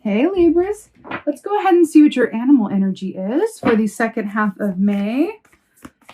Hey Libras, let's go ahead and see what your animal energy is for the second half of May.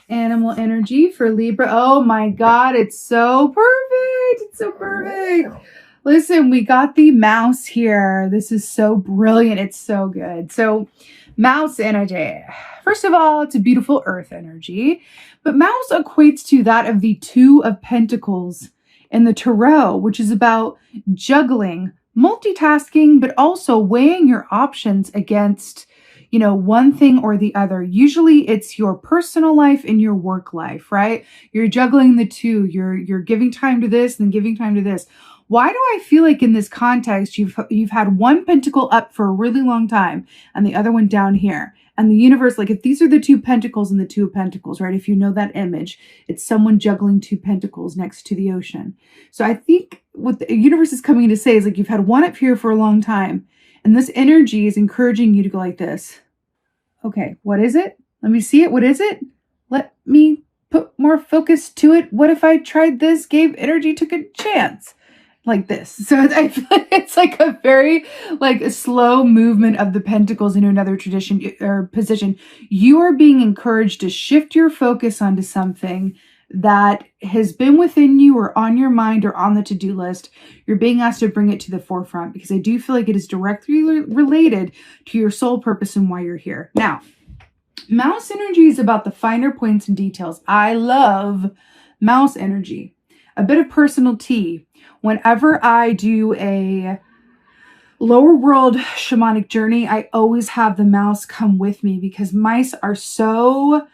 Animal energy for Libra. Oh my God, it's so perfect. It's so perfect. Listen, we got the mouse here. This is so brilliant. It's so good. So mouse energy. First of all, it's a beautiful earth energy, but mouse equates to that of the Two of Pentacles in the Tarot, which is about juggling, multitasking, but also weighing your options against, one thing or the other. Usually it's your personal life and your work life, right? You're juggling the two. You're giving time to this and then giving time to this. Why do I feel like in this context, you've had one pentacle up for a really long time and the other one down here? And the universe, like if these are the two pentacles and the Two of Pentacles, right? If you know that image, it's someone juggling two pentacles next to the ocean. So I think what the universe is coming to say is like you've had one up here for a long time. And this energy is encouraging you to go like this. Okay, what is it? Let me see it. What is it? Let me put more focus to it. What if I tried this, gave energy, took a chance? Like this. So I feel like it's like a very a slow movement of the pentacles into another tradition or position. You are being encouraged to shift your focus onto something that has been within you or on your mind or on the to-do list. You're being asked to bring it to the forefront because I do feel like it is directly related to your soul purpose and why you're here. Now, mouse energy is about the finer points and details. I love mouse energy. A bit of personal tea. Whenever I do a lower world shamanic journey, I always have the mouse come with me because mice are so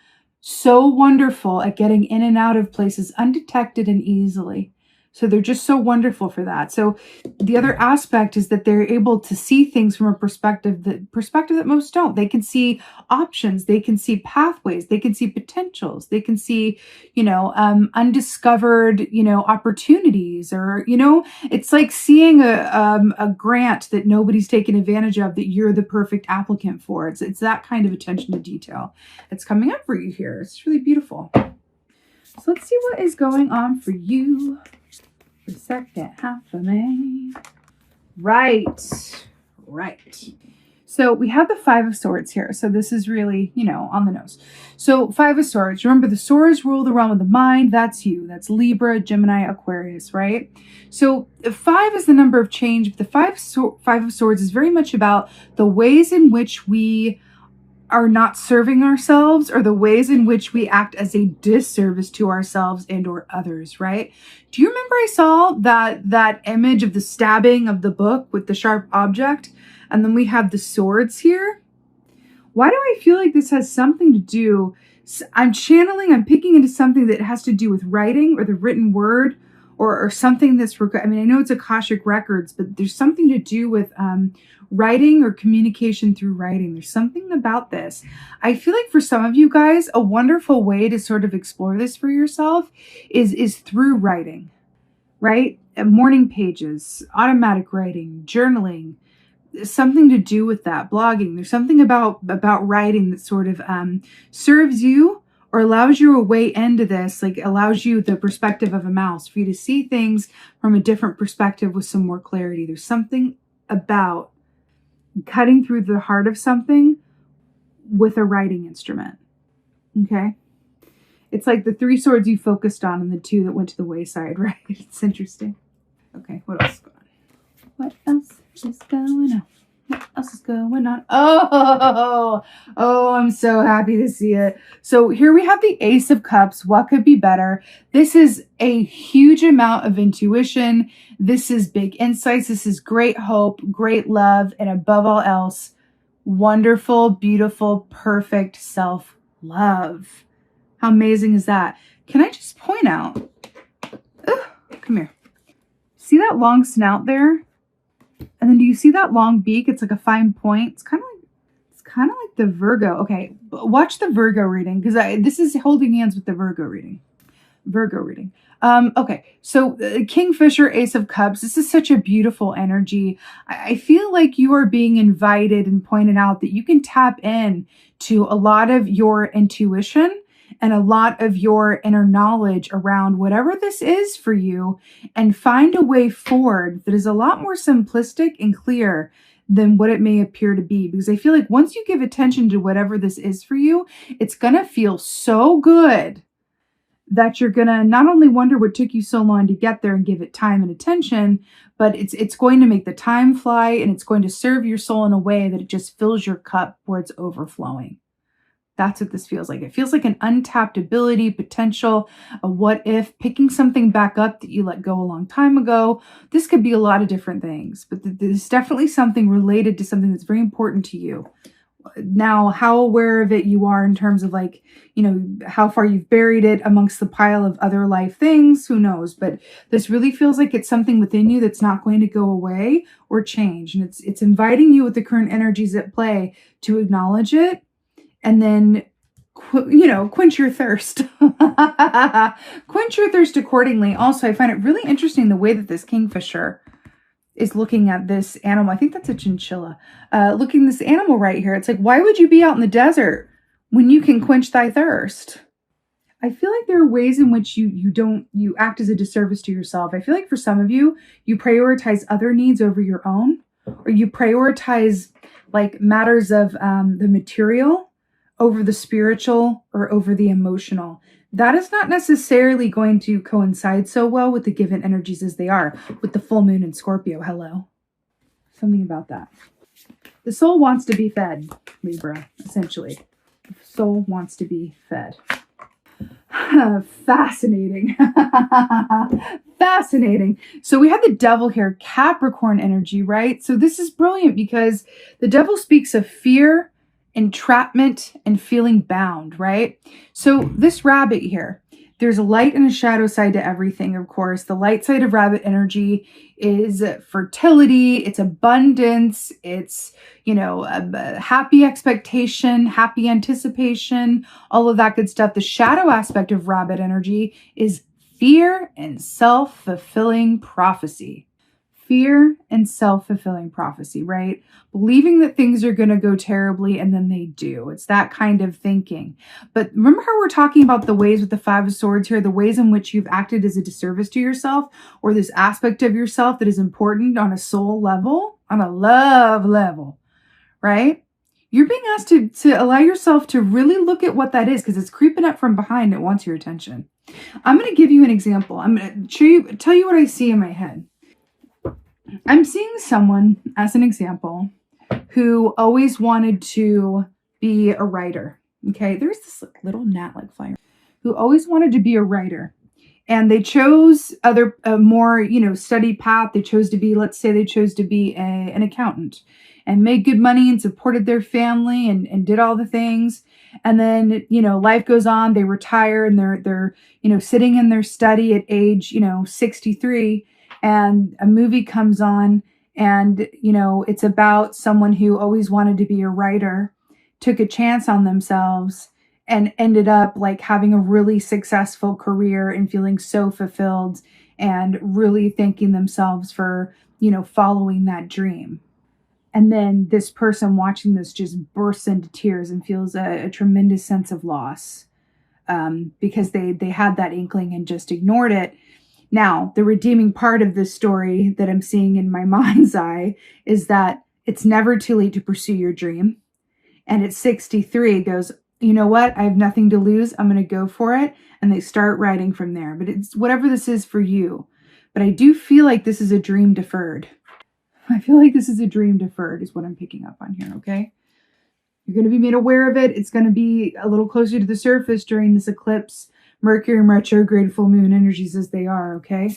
wonderful at getting in and out of places undetected and easily. So they're just so wonderful for that. So the other aspect is that they're able to see things from a perspective that most don't. They can see options. They can see pathways. They can see potentials. They can see, undiscovered, opportunities or, it's like seeing a grant that nobody's taken advantage of that you're the perfect applicant for. It's that kind of attention to detail that's coming up for you here. It's really beautiful. So let's see what is going on for you. The second half of May. Right. So we have the Five of Swords here. So this is really, on the nose. So Five of Swords. Remember, the swords rule the realm of the mind. That's you. That's Libra, Gemini, Aquarius, right? So 5 is the number of change. But the Five of Swords is very much about the ways in which we are not serving ourselves or the ways in which we act as a disservice to ourselves and or others, right? Do you remember I saw that image of the stabbing of the book with the sharp object? And then we have the swords here. Why do I feel like this has something to do? I'm picking into something that has to do with writing or the written word or something that's, I know it's Akashic Records, but there's something to do with writing or communication through writing. There's something about this. I feel like for some of you guys, a wonderful way to sort of explore this for yourself is through writing, right? Morning pages, automatic writing, journaling, something to do with that, blogging. There's something about writing that sort of serves you or allows you a way into this, like allows you the perspective of a mouse for you to see things from a different perspective with some more clarity. There's something about cutting through the heart of something with a writing instrument. Okay. It's like the 3 swords you focused on and the 2 that went to the wayside, right? It's interesting. Okay. What else is going on? What else is going on? What else is going on? Oh, I'm so happy to see it. So here we have the Ace of Cups. What could be better? This is a huge amount of intuition. This is big insights. This is great hope, great love, and above all else, wonderful, beautiful, perfect self-love. How amazing is that? Can I just point out, come here. See that long snout there? And then do you see that long beak? It's like a fine point. It's kind of like the Virgo. Okay, watch the Virgo reading because this is holding hands with the Virgo reading. Okay, so Kingfisher, Ace of Cups. This is such a beautiful energy. I feel like you are being invited and pointed out that you can tap in to a lot of your intuition and a lot of your inner knowledge around whatever this is for you and find a way forward that is a lot more simplistic and clear than what it may appear to be. Because I feel like once you give attention to whatever this is for you, it's going to feel so good that you're going to not only wonder what took you so long to get there and give it time and attention, but it's going to make the time fly, and it's going to serve your soul in a way that it just fills your cup where it's overflowing. That's what this feels like. It feels like an untapped ability, potential, a what if, picking something back up that you let go a long time ago. This could be a lot of different things, but there's definitely something related to something that's very important to you. Now, how aware of it you are in terms of like, you know, how far you've buried it amongst the pile of other life things, who knows? But this really feels like it's something within you that's not going to go away or change. And it's inviting you with the current energies at play to acknowledge it and then, you know, quench your thirst. Quench your thirst accordingly. Also, I find it really interesting the way that this kingfisher is looking at this animal. I think that's a chinchilla. Looking at this animal right here. It's like, why would you be out in the desert when you can quench thy thirst? I feel like there are ways in which you act as a disservice to yourself. I feel like for some of you, you prioritize other needs over your own, or you prioritize like matters of the material over the spiritual or over the emotional. That is not necessarily going to coincide so well with the given energies as they are with the full moon in Scorpio. Hello. Something about that. The soul wants to be fed, Libra, essentially. The soul wants to be fed. Fascinating. Fascinating. So we had the devil here, Capricorn energy, right? So this is brilliant because the devil speaks of fear, entrapment, and feeling bound, right? So this rabbit here, there's a light and a shadow side to everything, of course. The light side of rabbit energy is fertility, it's abundance, it's, you know, a happy expectation, happy anticipation, all of that good stuff. The shadow aspect of rabbit energy is fear and self-fulfilling prophecy. Fear and self-fulfilling prophecy, right? Believing that things are going to go terribly and then they do. It's that kind of thinking. But remember how we're talking about the ways with the Five of Swords here, the ways in which you've acted as a disservice to yourself, or this aspect of yourself that is important on a soul level, on a love level, right? You're being asked to allow yourself to really look at what that is, because it's creeping up from behind. It wants your attention. I'm going to give you an example. I'm going to tell you what I see in my head. I'm seeing someone, as an example, who always wanted to be a writer. Okay, there's this little gnat-like fire who always wanted to be a writer. And they chose other, more, you know, study path. They chose to be, let's say they chose to be an accountant and made good money and supported their family and did all the things. And then, you know, life goes on, they retire and they're, you know, sitting in their study at age, you know, 63. And a movie comes on and, you know, it's about someone who always wanted to be a writer, took a chance on themselves and ended up like having a really successful career and feeling so fulfilled and really thanking themselves for, you know, following that dream. And then this person watching this just bursts into tears and feels a tremendous sense of loss because they had that inkling and just ignored it. Now, the redeeming part of this story that I'm seeing in my mind's eye is that it's never too late to pursue your dream. And at 63 goes, you know what? I have nothing to lose. I'm going to go for it. And they start writing from there. But it's whatever this is for you. But I do feel like this is a dream deferred. I feel like this is a dream deferred is what I'm picking up on here, okay? You're going to be made aware of it. It's going to be a little closer to the surface during this eclipse. Mercury and retrograde full moon energies as they are, okay?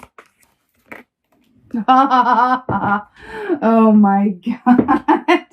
Oh my God.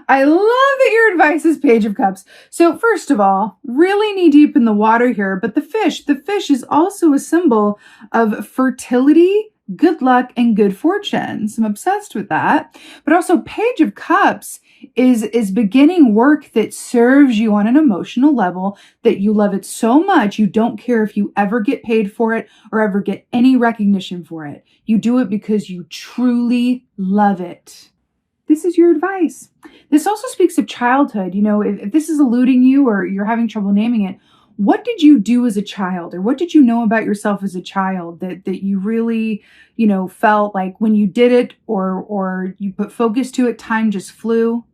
I love that your advice is Page of Cups. So first of all, really knee deep in the water here, but the fish is also a symbol of fertility, good luck, and good fortune. So I'm obsessed with that. But also Page of Cups is beginning work that serves you on an emotional level, that you love it so much you don't care if you ever get paid for it or ever get any recognition for it. You do it because you truly love it. This is your advice. This also speaks of childhood. You know, if this is eluding you or you're having trouble naming it, What did you do as a child, or what did you know about yourself as a child that you really, felt like when you did it, or you put focus to it, time just flew?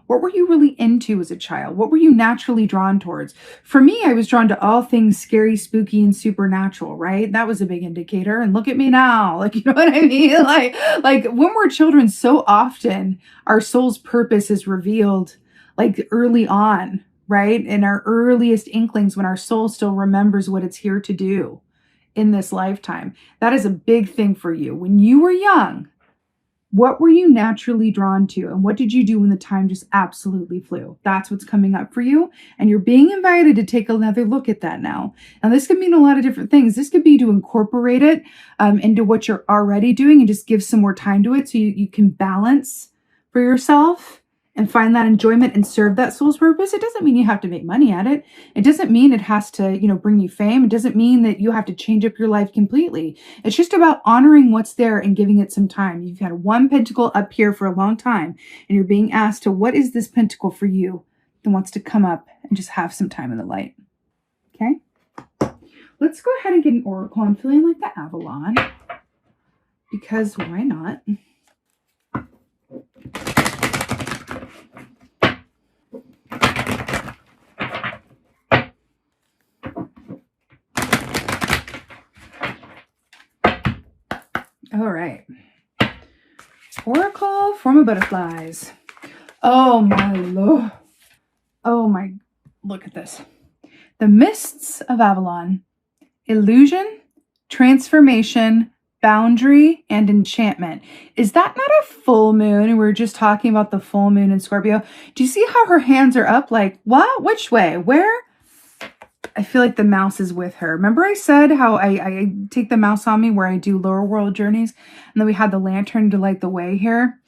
What were you really into as a child? What were you naturally drawn towards? For me, I was drawn to all things scary, spooky, and supernatural, right? That was a big indicator. And look at me now. Like, you know what I mean? Like when we're children, so often our soul's purpose is revealed like early on, right? In our earliest inklings, when our soul still remembers what it's here to do in this lifetime. That is a big thing for you. When you were young, what were you naturally drawn to? And what did you do when the time just absolutely flew? That's what's coming up for you. And you're being invited to take another look at that now. Now, this could mean a lot of different things. This could be to incorporate it into what you're already doing and just give some more time to it so you can balance for yourself and find that enjoyment and serve that soul's purpose. It doesn't mean you have to make money at it. It doesn't mean it has to, bring you fame. It doesn't mean that you have to change up your life completely. It's just about honoring what's there and giving it some time. You've had one pentacle up here for a long time, and you're being asked to, what is this pentacle for you that wants to come up and just have some time in the light? Okay. Let's go ahead and get an oracle. I'm feeling like the Avalon, because why not? All right. Oracle, form of butterflies. Oh my Lord. Oh my, look at this. The mists of Avalon. Illusion, transformation, boundary, and enchantment. Is that not a full moon? And we were just talking about the full moon in Scorpio. Do you see how her hands are up? Like, what? Which way? Where? I feel like the mouse is with her. Remember I said how I take the mouse on me where I do lower world journeys, and then we had the lantern to light the way here.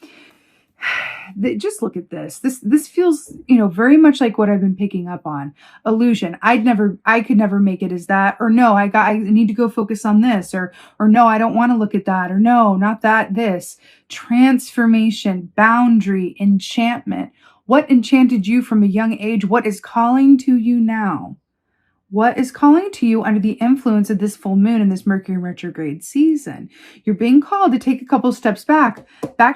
Just look at this. This feels, very much like what I've been picking up on. Illusion. I could never make it as that. Or no, I need to go focus on this. Or no, I don't want to look at that. Or no, not that, this. Transformation, boundary, enchantment. What enchanted you from a young age? What is calling to you now? What is calling to you under the influence of this full moon in this Mercury retrograde season? You're being called to take a couple steps back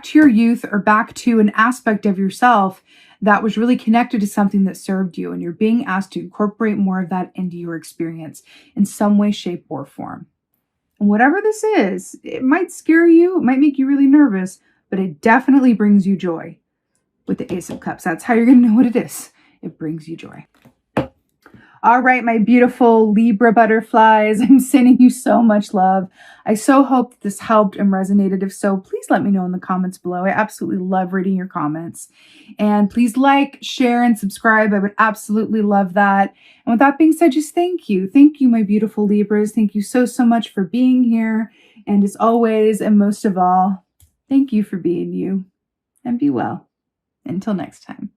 to your youth, or back to an aspect of yourself that was really connected to something that served you. And you're being asked to incorporate more of that into your experience in some way, shape, or form. And whatever this is, it might scare you, it might make you really nervous, but it definitely brings you joy with the Ace of Cups. That's how you're going to know what it is. It brings you joy. All right, my beautiful Libra butterflies, I'm sending you so much love. I so hope this helped and resonated. If so, please let me know in the comments below. I absolutely love reading your comments. And please like, share, and subscribe. I would absolutely love that. And with that being said, just thank you. Thank you, my beautiful Libras. Thank you so much for being here. And as always, and most of all, thank you for being you. And be well. Until next time.